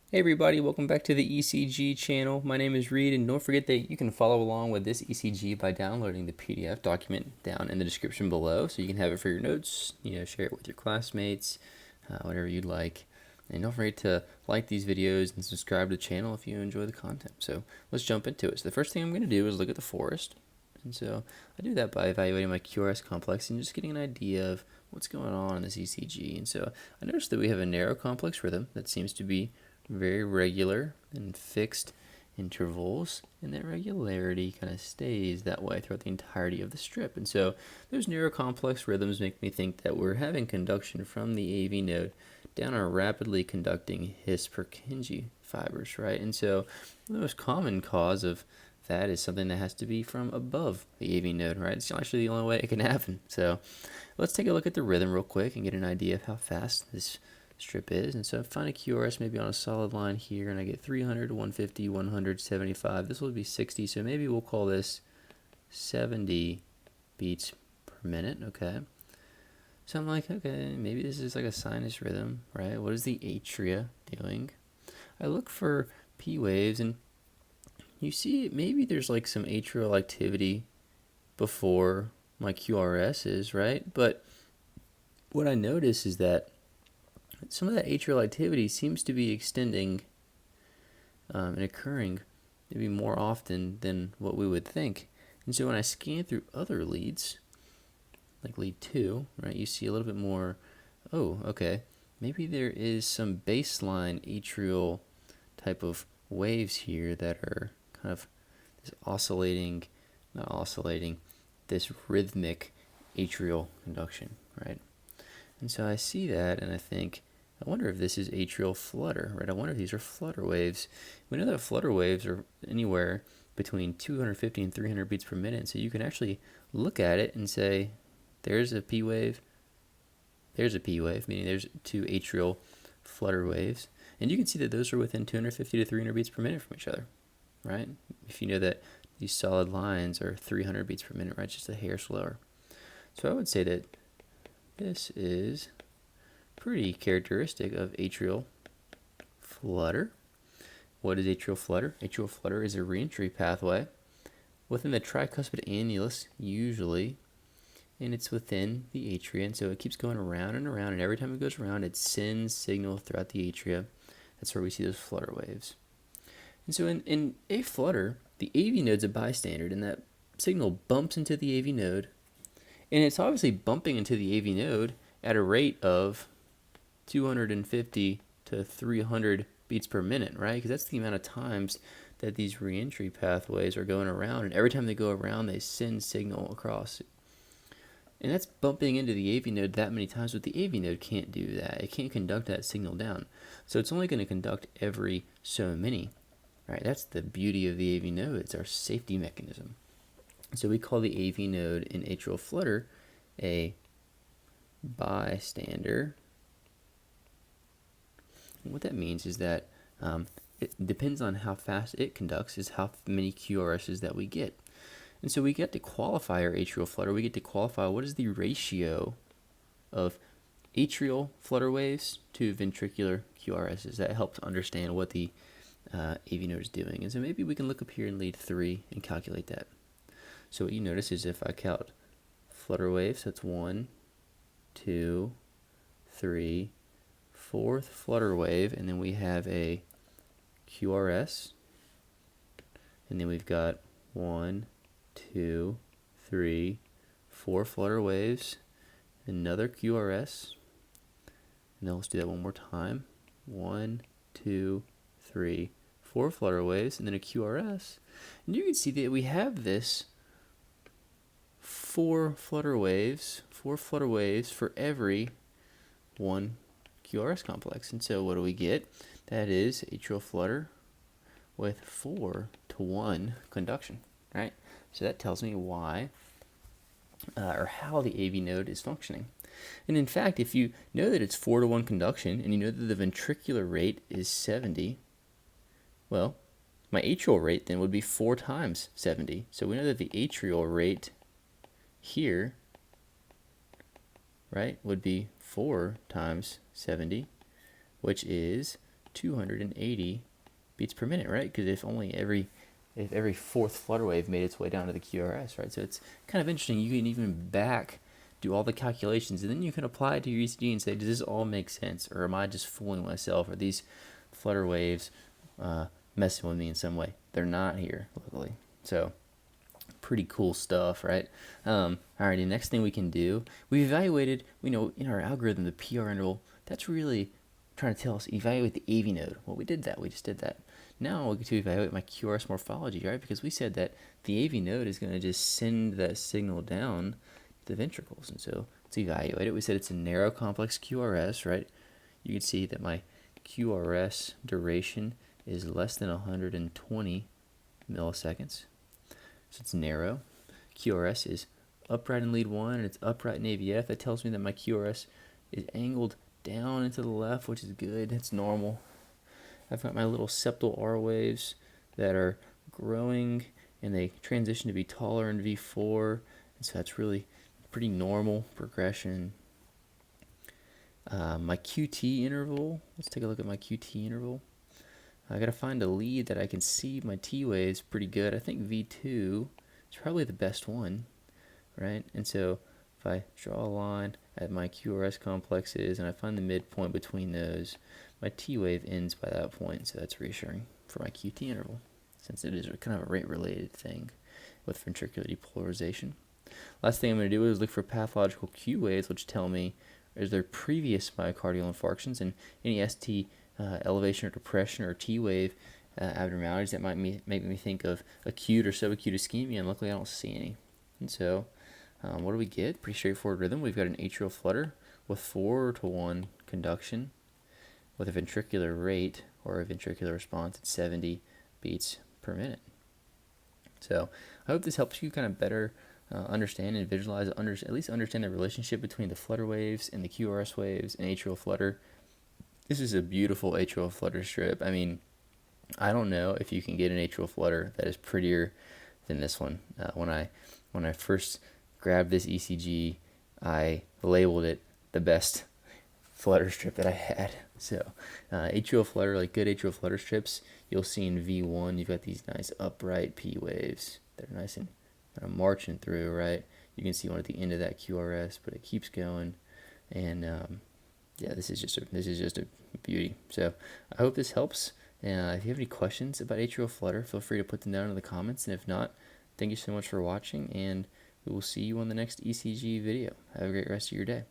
Hey everybody, welcome back to the ECG channel. My name is Reed, and don't forget that you can follow along with this ECG by downloading the PDF document down in the description below, so you can have it for your notes, share it with your classmates, whatever you'd like. And don't forget to like these videos and subscribe to the channel if you enjoy the content. So let's jump into it. So the first thing I'm going to do is look at the forest. And so I do that by evaluating my QRS complex and just getting an idea of what's going on in this ECG. And so I noticed that we have a narrow complex rhythm that seems to be very regular and fixed intervals, and that regularity kind of stays that way throughout the entirety of the strip. And so those narrow complex rhythms make me think that we're having conduction from the AV node down our rapidly conducting His-Purkinje fibers, right? And so the most common cause of that is something that has to be from above the AV node, right? It's actually the only way it can happen. So let's take a look at the rhythm real quick and get an idea of how fast this strip is. And so I find a QRS maybe on a solid line here, and I get 300, 150, 100, 75. This will be 60, so maybe we'll call this 70 beats per minute, okay? So I'm like, okay, maybe this is like a sinus rhythm, right? What is the atria doing? I look for P waves, and you see maybe there's like some atrial activity before my QRS is, right? But what I notice is that some of that atrial activity seems to be extending and occurring maybe more often than what we would think. And so when I scan through other leads, like lead 2, right, you see a little bit more, oh, okay, maybe there is some baseline atrial type of waves here that are kind of this oscillating, not oscillating, this rhythmic atrial conduction, right? And so I see that and I think, I wonder if this is atrial flutter, right? I wonder if these are flutter waves. We know that flutter waves are anywhere between 250 and 300 beats per minute, so you can actually look at it and say, there's a P wave, there's a P wave, meaning there's two atrial flutter waves. And you can see that those are within 250 to 300 beats per minute from each other, right? If you know that these solid lines are 300 beats per minute, right? Just a hair slower. So I would say that this is pretty characteristic of atrial flutter. What is atrial flutter? Atrial flutter is a reentry pathway within the tricuspid annulus, usually, and it's within the atria, and so it keeps going around and around, and every time it goes around, it sends signal throughout the atria. That's where we see those flutter waves. And so in a flutter, the AV node's a bystander, and that signal bumps into the AV node, and it's obviously bumping into the AV node at a rate of 250 to 300 beats per minute, right? Because that's the amount of times that these reentry pathways are going around, and every time they go around, they send signal across. And that's bumping into the AV node that many times, but the AV node can't do that. It can't conduct that signal down. So it's only going to conduct every so many, right? That's the beauty of the AV node. It's our safety mechanism. So we call the AV node in atrial flutter a bystander. And what that means is that it depends on how fast it conducts is how many QRSs that we get. And so we get to qualify our atrial flutter. We get to qualify what is the ratio of atrial flutter waves to ventricular QRSs. That helps understand what the AV node is doing. And so maybe we can look up here in lead 3 and calculate that. So what you notice is if I count flutter waves, that's 1, 2, 3, fourth flutter wave, and then we have a QRS, and then we've got 1, 2, 3, 4 flutter waves, another QRS, and then let's do that one more time. 1, 2, 3, 4 flutter waves, and then a QRS. And you can see that we have this 4 flutter waves for every one QRS complex. And so what do we get? That is atrial flutter with 4 to 1 conduction, right? So that tells me why or how the AV node is functioning. And in fact, if you know that it's 4 to 1 conduction and you know that the ventricular rate is 70, well, my atrial rate then would be 4 times 70. So we know that the atrial rate here, right, would be 4 times 70, which is 280 beats per minute, right? Because if every fourth flutter wave made its way down to the QRS, right? So it's kind of interesting. You can even do all the calculations, and then you can apply it to your ECG and say, does this all make sense, or am I just fooling myself? Are these flutter waves messing with me in some way? They're not here, luckily. So pretty cool stuff, right? Alrighty, next thing we can do, we evaluated, in our algorithm, the PR interval, that's really trying to tell us, evaluate the AV node. Well, we just did that. Now we get to evaluate my QRS morphology, right? Because we said that the AV node is going to just send that signal down the ventricles. And so let's evaluate it. We said it's a narrow complex QRS, right? You can see that my QRS duration is less than 120 milliseconds. So it's narrow. QRS is upright in lead 1 and it's upright in AVF. That tells me that my QRS is angled down and to the left, which is good. That's normal. I've got my little septal R waves that are growing and they transition to be taller in V4. And so that's really pretty normal progression. My QT interval, let's take a look at my QT interval. I gotta find a lead that I can see my T waves pretty good. I think V2 is probably the best one, right? And so if I draw a line at my QRS complexes and I find the midpoint between those, my T wave ends by that point, so that's reassuring for my QT interval, since it is kind of a rate-related thing with ventricular depolarization. Last thing I'm going to do is look for pathological Q waves, which tell me is there previous myocardial infarctions and any ST elevation or depression or T wave abnormalities that might make me think of acute or subacute ischemia, and luckily I don't see any. And so what do we get? Pretty straightforward rhythm. We've got an atrial flutter with 4-to-1 conduction with a ventricular rate or a ventricular response at 70 beats per minute. So I hope this helps you kind of better understand and visualize, at least understand the relationship between the flutter waves and the QRS waves and atrial flutter. This is a beautiful atrial flutter strip. I mean, I don't know if you can get an atrial flutter that is prettier than this one. When I first grabbed this ECG, I labeled it the best flutter strip that I had. So atrial flutter, like good atrial flutter strips, you'll see in V1, you've got these nice upright P waves that are nice and kind of marching through, right? You can see one at the end of that QRS, but it keeps going, and yeah, this is just a beauty. So I hope this helps. If you have any questions about atrial flutter, feel free to put them down in the comments, and if not, thank you so much for watching, and we will see you on the next ECG video. Have a great rest of your day.